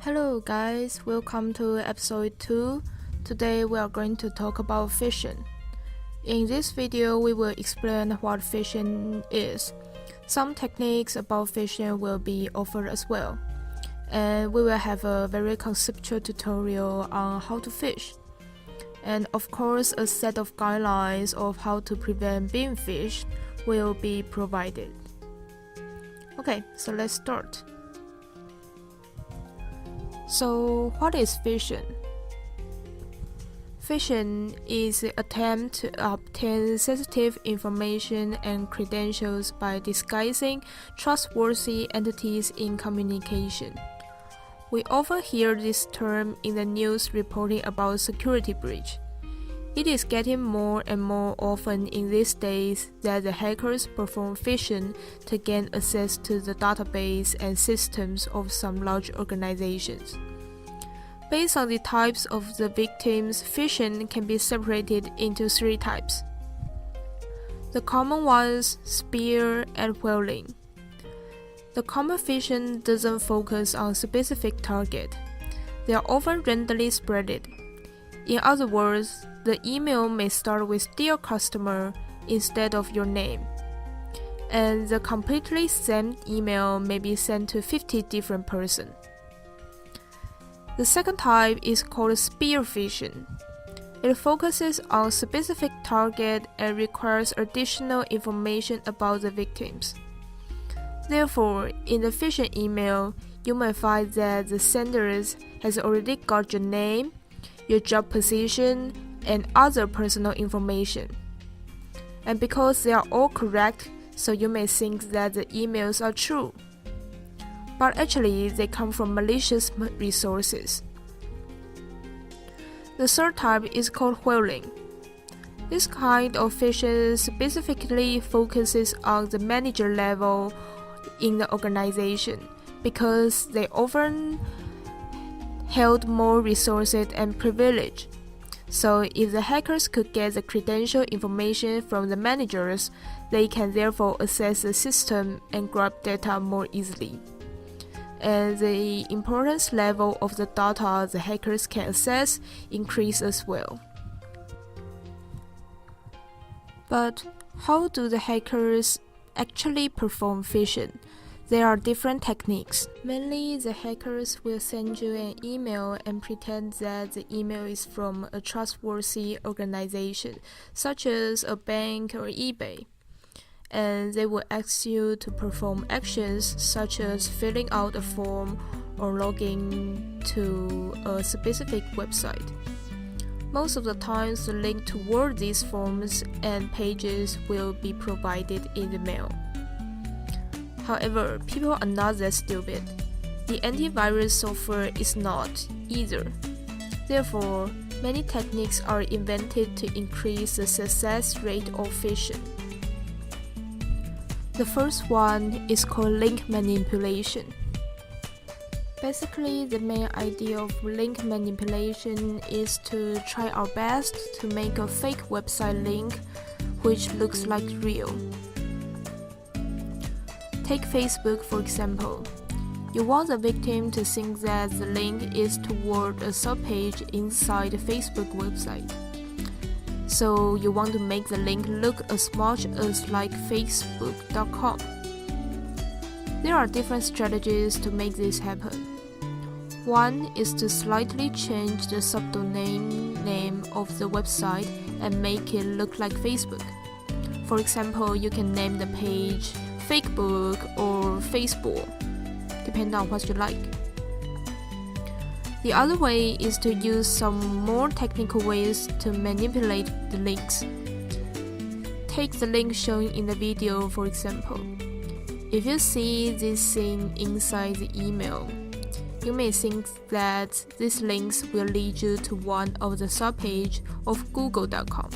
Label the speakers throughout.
Speaker 1: Hello guys, welcome to episode 2. Today we are going to talk about phishing. In this video, we will explain what phishing is. Some techniques about phishing will be offered as well. And we will have a very conceptual tutorial on how to phish. And of course, a set of guidelines of how to prevent being phished will be provided. Okay, so let's start. So, what is phishing? Phishing is the attempt to obtain sensitive information and credentials by disguising trustworthy entities in communication. We often hear this term in the news reporting about security breach. It is getting more and more often in these days that the hackers perform phishing to gain access to the database and systems of some large organizations. Based on the types of the victims, phishing can be separated into 3 types. The common ones, spear and whaling. The common phishing doesn't focus on a specific target. They are often randomly spreaded. In other words, the email may start with "Dear customer" instead of your name, and the completely same email may be sent to 50 different persons. The second type is called spear phishing. It focuses on a specific target and requires additional information about the victims. Therefore, in the phishing email, you may find that the sender has already got your name, your job position, and other personal information. And because they are all correct, so you may think that the emails are true. But actually, they come from malicious resources. The third type is called whaling. This kind of phishing specifically focuses on the manager level in the organization because they often held more resources and privilege. So if the hackers could get the credential information from the managers, they can therefore access the system and grab data more easily. And the importance level of the data the hackers can access increase as well. But how do the hackers actually perform phishing? There are different techniques. Mainly, the hackers will send you an email and pretend that the email is from a trustworthy organization, such as a bank or eBay. And they will ask you to perform actions such as filling out a form or logging to a specific website. Most of the times, the link toward these forms and pages will be provided in the mail. However, people are not that stupid. The antivirus software is not either. Therefore, many techniques are invented to increase the success rate of phishing. The first one is called link manipulation. Basically, the main idea of link manipulation is to try our best to make a fake website link which looks like real. Take Facebook for example. You want the victim to think that the link is toward a subpage inside the Facebook website. So you want to make the link look as much as like facebook.com. There are different strategies to make this happen. One is to slightly change the subdomain name of the website and make it look like Facebook. For example, you can name the page Fakebook or Facebook, depending on what you like. The other way is to use some more technical ways to manipulate the links. Take the link shown in the video for example. If you see this thing inside the email, you may think that these links will lead you to one of the subpages of google.com.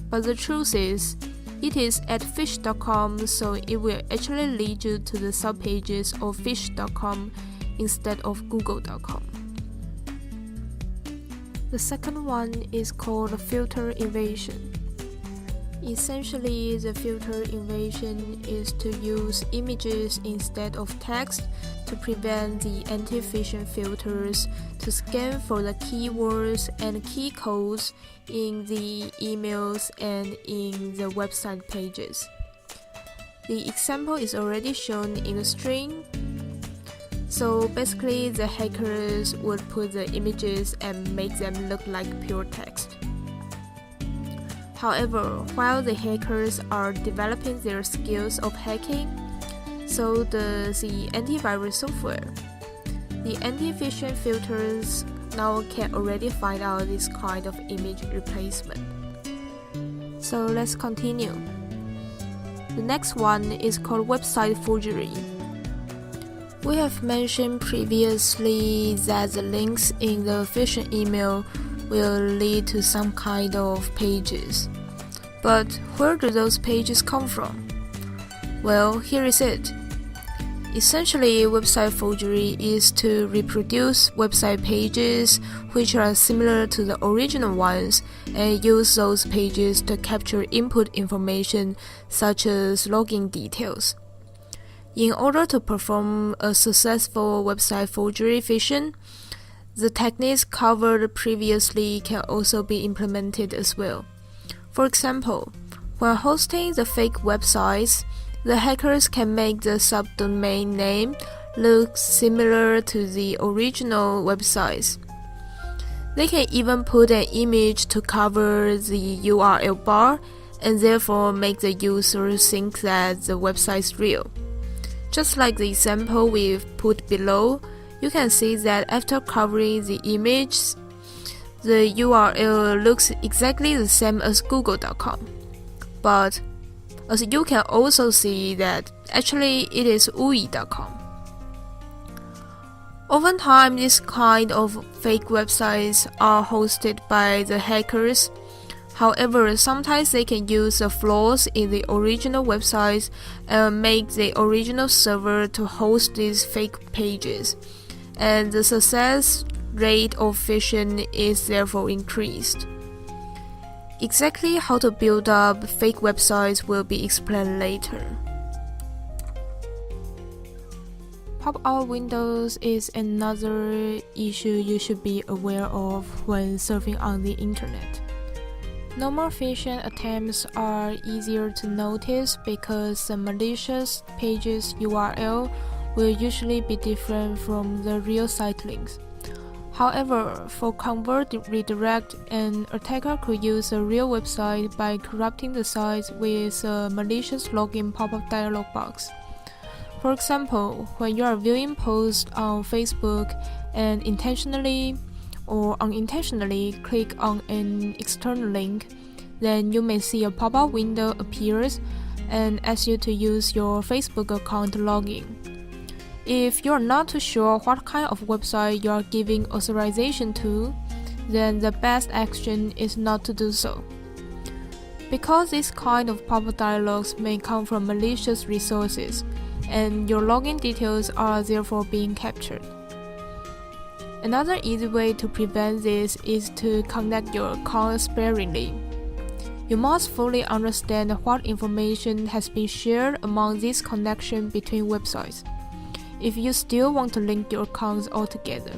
Speaker 1: But the truth is, it is at fish.com, so it will actually lead you to the subpages of fish.com instead of google.com. The second one is called filter evasion. Essentially, the filter invasion is to use images instead of text to prevent the anti-phishing filters to scan for the keywords and key codes in the emails and in the website pages. The example is already shown in the string. So basically, the hackers would put the images and make them look like pure text. However, while the hackers are developing their skills of hacking, so does the antivirus software. The anti-phishing filters now can already find out this kind of image replacement. So let's continue. The next one is called website forgery. We have mentioned previously that the links in the phishing email will lead to some kind of pages. But where do those pages come from? Well, here is it. Essentially, website forgery is to reproduce website pages which are similar to the original ones and use those pages to capture input information such as login details. In order to perform a successful website forgery phishing, the techniques covered previously can also be implemented as well. For example, when hosting the fake websites, the hackers can make the subdomain name look similar to the original websites. They can even put an image to cover the URL bar and therefore make the user think that the website is real. Just like the example we've put below, you can see that after covering the image, the URL looks exactly the same as google.com. But as you can also see that actually it is ui.com. Oftentimes, this kind of fake websites are hosted by the hackers. However, sometimes they can use the flaws in the original websites and make the original server to host these fake pages, and the success rate of phishing is therefore increased. Exactly how to build up fake websites will be explained later. Pop-up windows is another issue you should be aware of when surfing on the internet. Normal phishing attempts are easier to notice because the malicious page's URL will usually be different from the real site links. However, for convert redirect, an attacker could use a real website by corrupting the site with a malicious login pop-up dialog box. For example, when you are viewing posts on Facebook and intentionally or unintentionally click on an external link, then you may see a pop-up window appears and asks you to use your Facebook account to log in. If you're not too sure what kind of website you are giving authorization to, then the best action is not to do so. Because this kind of pop-up dialogues may come from malicious resources, and your login details are therefore being captured. Another easy way to prevent this is to connect your account sparingly. You must fully understand what information has been shared among this connection between websites, if you still want to link your accounts altogether.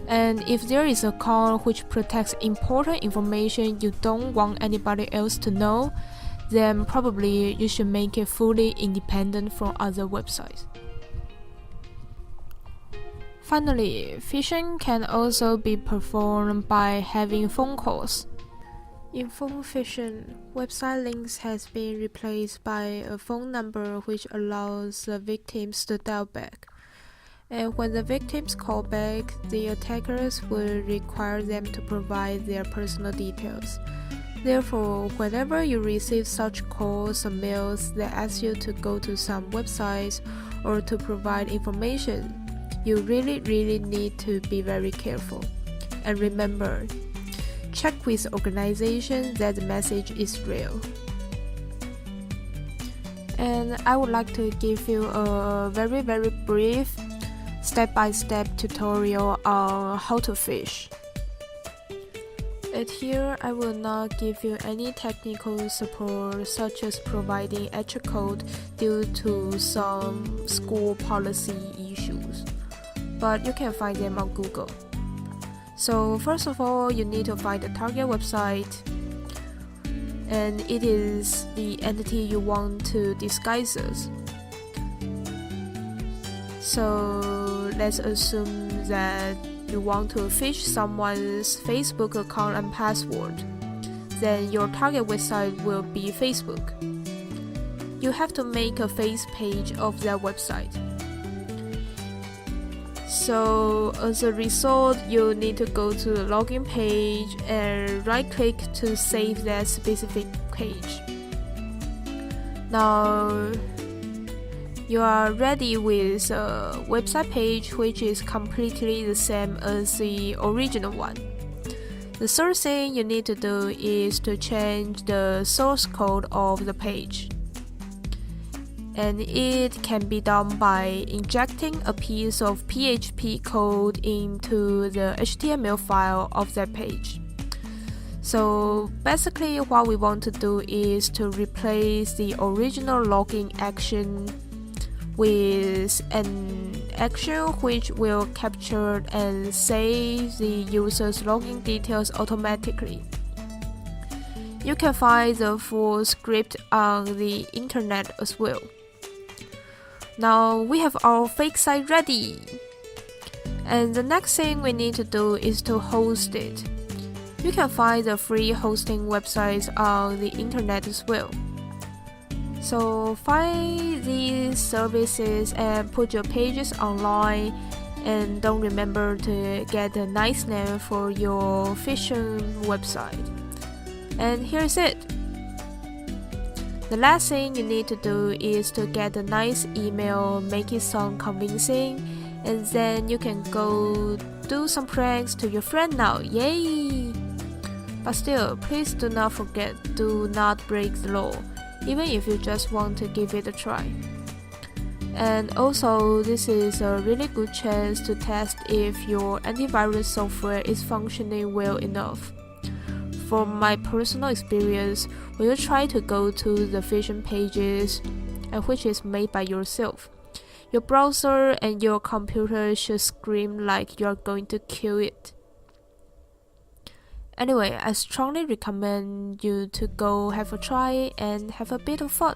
Speaker 1: And if there is an account which protects important information you don't want anybody else to know, then probably you should make it fully independent from other websites. Finally, phishing can also be performed by having phone calls. In phone phishing, website links has been replaced by a phone number which allows the victims to dial back. And when the victims call back, the attackers will require them to provide their personal details. Therefore, whenever you receive such calls or mails that ask you to go to some websites or to provide information, you really need to be very careful. And remember, check with the organization that the message is real. And I would like to give you a very brief step-by-step tutorial on how to phish. At here, I will not give you any technical support such as providing extra code due to some school policy issues, but you can find them on Google. So first of all, you need to find the target website, and it is the entity you want to disguise as. So let's assume that you want to phish someone's Facebook account and password. Then your target website will be Facebook. You have to make a face page of that website. So as a result, you need to go to the login page and right-click to save that specific page. Now you are ready with a website page which is completely the same as the original one. The third thing you need to do is to change the source code of the page. And it can be done by injecting a piece of PHP code into the HTML file of that page. So basically what we want to do is to replace the original login action with an action which will capture and save the user's login details automatically. You can find the full script on the internet as well. Now we have our fake site ready, and the next thing we need to do is to host it. You can find the free hosting websites on the internet as well. So find these services and put your pages online, and don't remember to get a nice name for your phishing website. And here's it. The last thing you need to do is to get a nice email, make it sound convincing, and then you can go do some pranks to your friend now. Yay! But still, please do not forget, do not break the law, even if you just want to give it a try. And also, this is a really good chance to test if your antivirus software is functioning well enough. From my personal experience, when you try to go to the phishing pages, and which is made by yourself, your browser and your computer should scream like you're going to kill it. Anyway, I strongly recommend you to go have a try and have a bit of fun.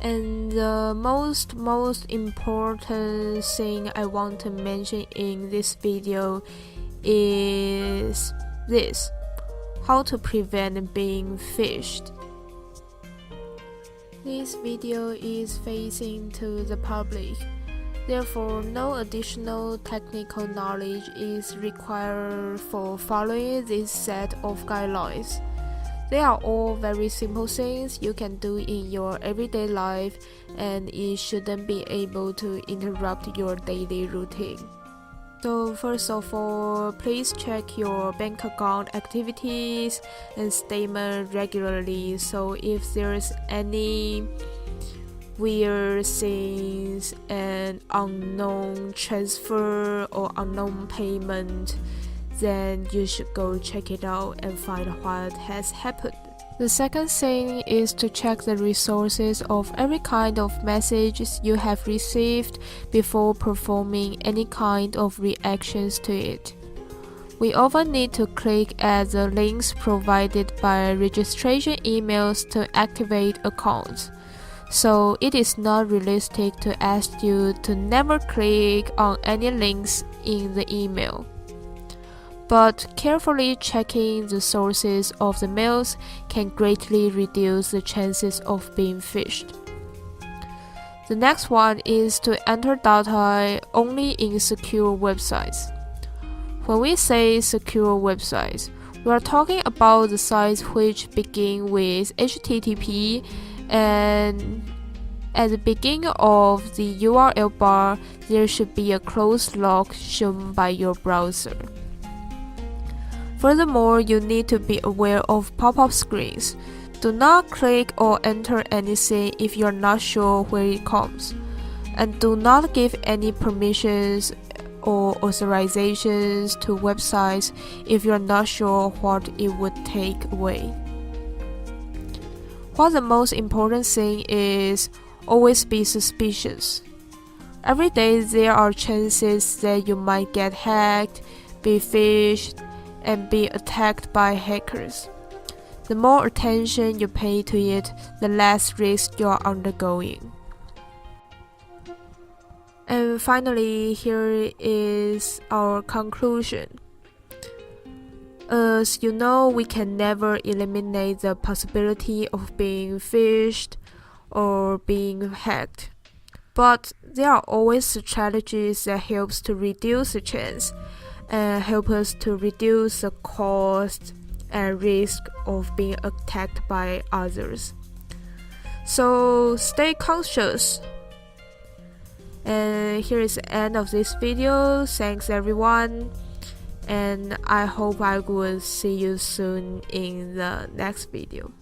Speaker 1: And the most important thing I want to mention in this video is this: how to prevent being phished. This video is facing to the public, therefore no additional technical knowledge is required for following this set of guidelines. They are all very simple things you can do in your everyday life, and it shouldn't be able to interrupt your daily routine. So first of all, please check your bank account activities and statement regularly. So if there's any weird things and unknown transfer or unknown payment, then you should go check it out and find what has happened. The second thing is to check the resources of every kind of messages you have received before performing any kind of reactions to it. We often need to click at the links provided by registration emails to activate accounts. So it is not realistic to ask you to never click on any links in the email. But carefully checking the sources of the mails can greatly reduce the chances of being phished. The next one is to enter data only in secure websites. When we say secure websites, we are talking about the sites which begin with HTTP, and at the beginning of the URL bar, there should be a closed log shown by your browser. Furthermore, you need to be aware of pop-up screens. Do not click or enter anything if you're not sure where it comes. And do not give any permissions or authorizations to websites if you're not sure what it would take away. What the most important thing is, always be suspicious. Every day there are chances that you might get hacked, be phished, and be attacked by hackers. The more attention you pay to it, the less risk you are undergoing. And finally, here is our conclusion. As you know, we can never eliminate the possibility of being phished or being hacked. But there are always strategies that helps to reduce the chance and help us to reduce the cost and risk of being attacked by others. So stay conscious. And here is the end of this video. Thanks everyone, and I hope I will see you soon in the next video.